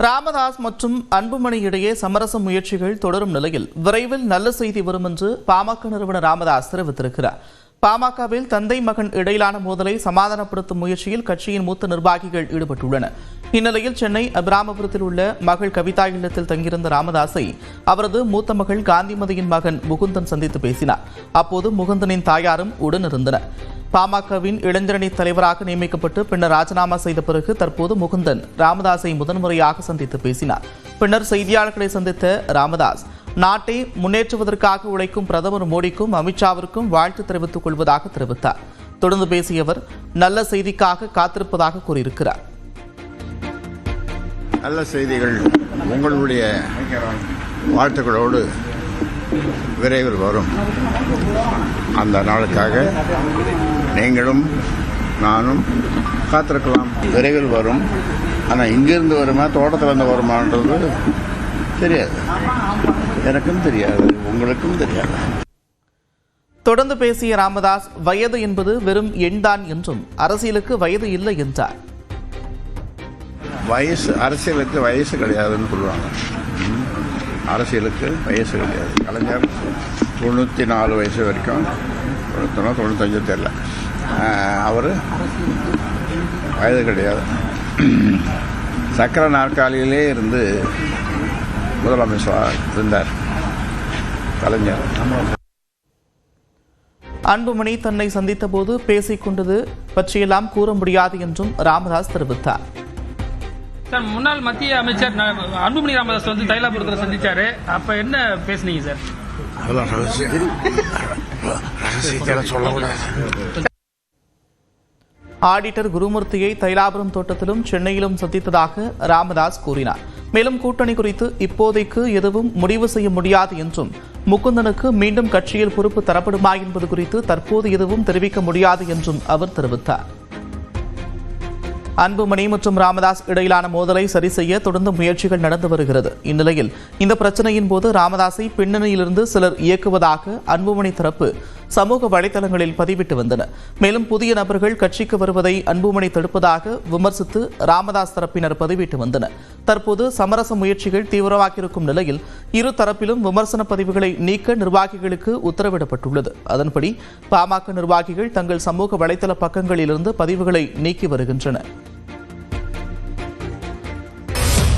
ராமதாஸ் மற்றும் அன்புமணி இடையே சமரச முயற்சிகள் தொடரும் நிலையில் விரைவில் நல்ல செய்தி வரும் என்று பாமக நிறுவனர் ராமதாஸ் தெரிவித்திருக்கிறார். பாமகவில் தந்தை மகன் இடையிலான மோதலை சமாதானப்படுத்தும் முயற்சியில் கட்சியின் மூத்த நிர்வாகிகள் ஈடுபட்டுள்ளனர். இந்நிலையில் சென்னை அபிராமபுரத்தில் உள்ள மகள் கவிதா இல்லத்தில் தங்கியிருந்த ராமதாஸை அவரது மூத்த மகள் காந்திமதியின் மகன் முகுந்தன் சந்தித்து பேசினார். அப்போது முகுந்தனின் தாயாரும் உடனிருந்தனர். பாமகவின் இளைஞரணி தலைவராக நியமிக்கப்பட்டு பின்னர் ராஜினாமா செய்த பிறகு தற்போது முகுந்தன் ராமதாஸை முதன்முறையாக சந்தித்து பேசினார். பின்னர் செய்தியாளர்களை சந்தித்த ராமதாஸ், நாட்டை முன்னேற்றுவதற்காக உழைக்கும் பிரதமர் மோடிக்கும் அமித்ஷாவிற்கும் வாழ்த்து தெரிவித்துக் கொள்வதாக தெரிவித்தார். தொடர்ந்து பேசிய அவர் நல்ல செய்திக்காக காத்திருப்பதாக கூறியிருக்கிறார். நல்ல செய்திகள் உங்களுடைய வாழ்த்துக்களோடு விரைவில் வரும். அந்த நாளுக்காக நீங்களும் நானும் காத்திருக்கலாம். விரைவில் வரும். ஆனால் இங்கிருந்து வருமா தோட்டத்திலிருந்து வருமானது தெரியாது. எனக்கும் தெரியாது, உங்களுக்கும் தெரியாது. தொடர்ந்து பேசிய ராமதாஸ், வயது என்பது வெறும் எண்தான் என்றும் அரசியலுக்கு வயது இல்லை என்றார். வயசு அரசியலுக்கு வயசு கிடையாதுன்னு சொல்லுவாங்க. அரசியலுக்கு வயசு கிடையாது. கலைஞர் 94 வயசு வரைக்கும் 95 தெரியல, அவர் வயது கிடையாது. சக்கர நாற்காலியிலே இருந்து முதலமைச்சர் இருந்தார் கலைஞர். அன்புமணி தன்னை சந்தித்த போது பேசிக் கொண்டது பற்றியெல்லாம் கூற முடியாது என்றும் ராமதாஸ் தெரிவித்தார். சார், முன்னாள் மத்திய அமைச்சர் அன்புமணி ராமதாஸ் வந்து தைலாபுரத்தில் சந்திச்சாரு. அப்ப என்ன பேசுனீங்க சார்? ஆடிட்டர் குருமூர்த்தியை தைலாபுரம் தோட்டத்திலும் சென்னையிலும் சந்தித்ததாக ராமதாஸ் கூறினார். மேலும் கூட்டணி குறித்து இப்போதைக்கு எதுவும் முடிவு செய்ய முடியாது என்றும், முகுந்தனுக்கு மீண்டும் கட்சியில் பொறுப்பு தரப்படுமா என்பது குறித்து தற்போது எதுவும் தெரிவிக்க முடியாது என்றும் அவர் தெரிவித்தார். அன்புமணி மற்றும் ராமதாஸ் இடையிலான மோதலை சரி செய்ய தொடர்ந்து முயற்சிகள் நடந்து வருகிறது. இந்நிலையில் இந்த பிரச்சனையின் போது ராமதாஸை பின்னணியிலிருந்து சிலர் இயக்குவதாக அன்புமணி தரப்பு சமூக வலைதளங்களில் பதிவிட்டு வந்தனர். மேலும் புதிய நபர்கள் கட்சிக்கு வருவதை அன்புமணி தடுப்பதாக விமர்சித்து ராமதாஸ் தரப்பினர் பதிவிட்டு வந்தனர். தற்போது சமரச முயற்சிகள் தீவிரமாகியிருக்கும் நிலையில் இரு தரப்பிலும் விமர்சன பதிவுகளை நீக்க நிர்வாகிகளுக்கு உத்தரவிடப்பட்டுள்ளது. அதன்படி பாமக நிர்வாகிகள் தங்கள் சமூக வலைதள பக்கங்களிலிருந்து பதிவுகளை நீக்கி வருகின்றனர்.